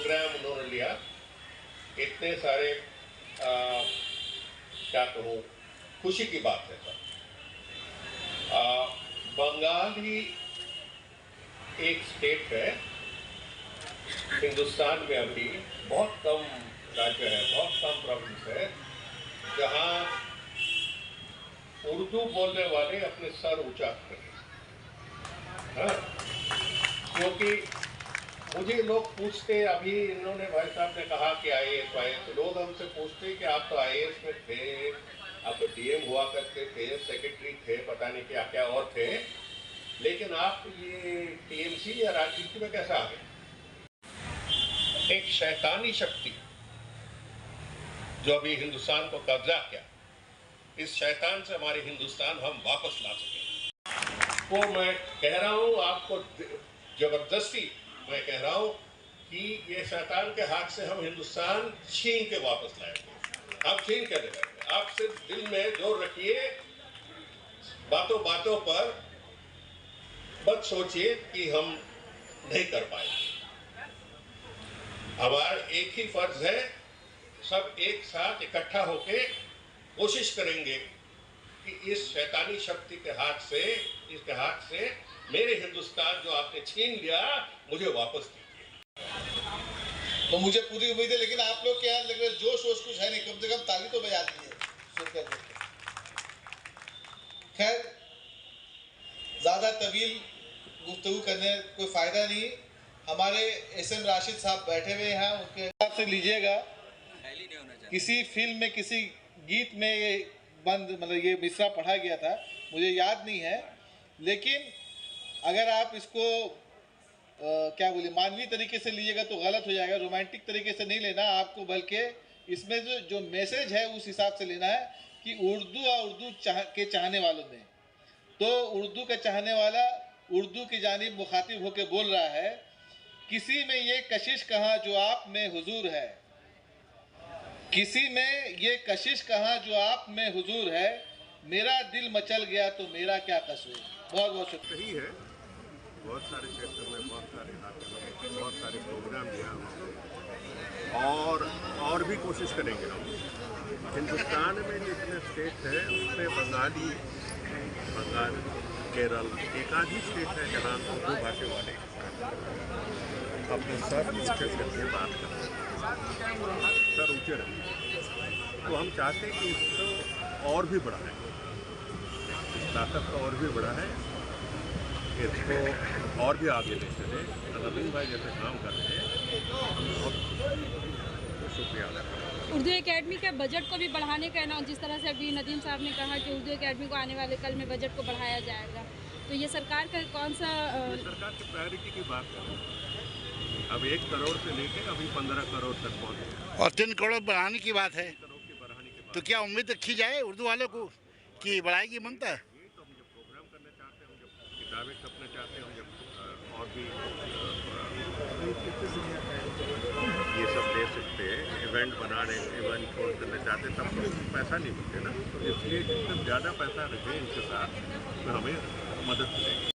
Programme उन्होंने लिया, इतने सारे क्या कहूँ, खुशी की बात है सर। बंगाल ही एक स्टेट है हिंदुस्तान में, अभी बहुत कम राज्य है, बहुत कम प्रोविंस है जहाँ उर्दू बोलने वाले अपने सर ऊंचा करें। हाँ, क्योंकि मुझे लोग पूछते, अभी इन्होंने भाई साहब ने कहा कि IAS, लोग हमसे पूछते कि आप तो IAS में थे, आप तो DM हुआ करते थे, सेक्रेटरी थे, पता नहीं क्या क्या और थे, लेकिन आप ये TMC या राजनीति में कैसा आ गए? एक शैतानी शक्ति जो अभी हिंदुस्तान को कब्जा किया, इस शैतान से हमारे हिंदुस्तान हम वापस ला सकें। वो मैं कह रहा हूँ आपको, जबरदस्ती मैं कह रहा हूँ कि ये शैतान के हाथ से हम हिंदुस्तान छीन के वापस लाएंगे। आप छीन के देंगे। आप सिर्फ दिल में जोर रखिए, बातों बातों पर मत सोचिए कि हम नहीं कर पाएंगे। हमारा एक ही फर्ज है, सब एक साथ इकट्ठा होके कोशिश करेंगे कि इस शैतानी शक्ति के हाथ से मेरे हिंदुस्तान जो आपने छीन लिया, मुझे वापस दीजिए। तो मुझे पूरी उम्मीद है, लेकिन आप लोग के यहाँ लग रहा है जोश वोश कुछ है नहीं, कम से कम ताली तो बजाती है सुनकर। खैर, ज्यादा तवील गुफ्तगू करने कोई फायदा नहीं। हमारे SM राशिद साहब बैठे हुए हैं, उनके हिसाब से लीजिएगा। किसी फिल्म में किसी गीत में ये ये मिसरा पढ़ा गया था, मुझे याद नहीं है, लेकिन अगर आप इसको क्या बोले मानवीय तरीके से लीजिएगा तो गलत हो जाएगा। रोमांटिक तरीके से नहीं लेना आपको, बल्कि इसमें जो मैसेज है उस हिसाब से लेना है कि उर्दू और उर्दू के चाहने वालों में, तो उर्दू का चाहने वाला उर्दू की जानिब मुखातिब होकर बोल रहा है, किसी में ये कशिश कहाँ जो आप में हुजूर है, किसी में ये कशिश कहाँ जो आप में हुजूर है, मेरा दिल मचल गया तो मेरा क्या कसूर। बहुत बहुत शुक्रिया। सही है, बहुत सारे क्षेत्र में बहुत सारे इलाके में बहुत सारे प्रोग्राम दिया और भी कोशिश करेंगे हम। हिंदुस्तान में जितने स्टेट है उसमें बंगाल, केरल, एक आध ही स्टेट है जहाँ उर्दू भाषा वाले अपने सर ऊँचे करके बात करते हैं, सर ऊँचे रखें। तो हम चाहते हैं कि इसको और भी बढ़ाएं, ताकत को और भी बढ़ाएं, इसको और भी आगे ले चले। नवीन भाई जैसे काम कर रहे हैं, बहुत शुक्रिया अदा करते हैं। उर्दू एकेडमी के बजट को भी बढ़ाने का ना, जिस तरह से अभी नदीम साहब ने कहा कि उर्दू एकेडमी को आने वाले कल में बजट को बढ़ाया जाएगा, तो ये सरकार का कौन सा सरकार की प्रायोरिटी की बात कर रहे हैं। अब 1 करोड़ से लेकर अभी 15 करोड़ तक पहुँचे और 3 करोड़ बढ़ाने की बात है, तो क्या बात। उम्मीद रखी जाए उर्दू वालों को कि बढ़ाएगी ममता? ये तो हम जब प्रोग्राम करना चाहते हैं, हम जब किताबें छपना चाहते हैं, हम जब और भी ये सब दे सकते हैं, इवेंट होल्ड करना चाहते हैं, तब तो पैसा नहीं मिलते ना। तो इसलिए जितना ज़्यादा पैसा रखें इनके साथ, तो हमें मदद मिलेगी।